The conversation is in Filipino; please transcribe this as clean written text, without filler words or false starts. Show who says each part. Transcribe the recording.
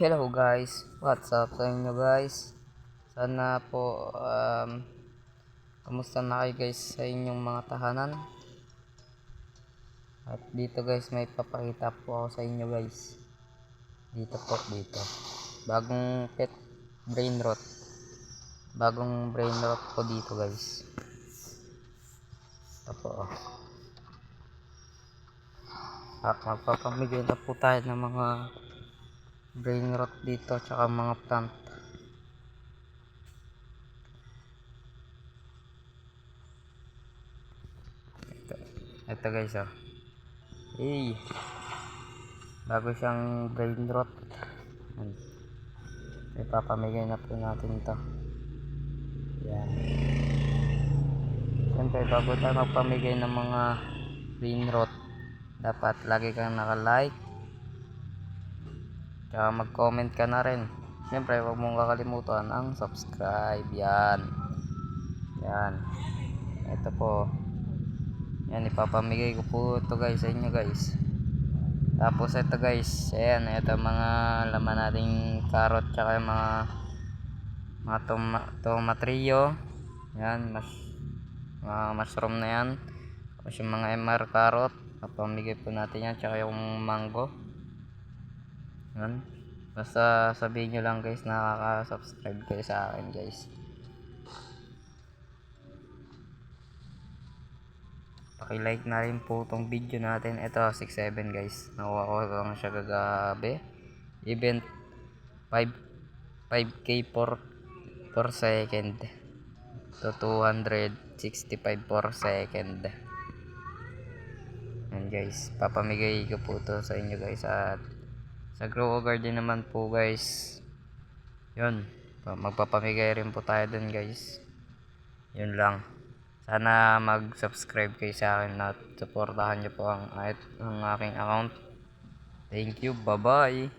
Speaker 1: Hello guys, what's up sa inyo guys? Sana po kamusta na kayo guys sa inyong mga tahanan? At dito guys may papakita po ako sa inyo guys. Dito. Bagong pet brain rot. Bagong brain rot po dito guys. Ito po. At magpapamigay na po tayo ng mga brain rot dito tsaka mga plant. Ito guys bago siyang brain rot. Ipapamigay na po natin ito. Yan. Siyempre bago tayo magpamigay ng mga brain rot, dapat lagi kang naka-like tsaka mag-comment ka na rin. Siyempre huwag mong kakalimutan ang subscribe. Yan. Ito po. Yan, ipapamigay ko po ito guys sa inyo guys. Tapos ito guys, ayan, ito mga laman nating carrot tsaka yung mga tomatrio. Yan, mga mushroom na yan. Tapos yung mga MR carrot, papamigay po natin yan tsaka yung mango. Yan. Basta sabihin nyo lang guys, nakaka-subscribe kayo sa akin guys. Paki-like na rin po itong video natin. Ito 6.7 guys. Nakuha ko lang siya kagabi. Event 5k per second. To 265 per second. Yan guys. Papamigay ko po ito sa inyo guys. At sa Grow Garden naman po guys. Yun. Magpapamigay rin po tayo dun guys. Yun lang. Sana mag-subscribe kayo sa akin at supportahan nyo po ang aking account. Thank you. Bye-bye.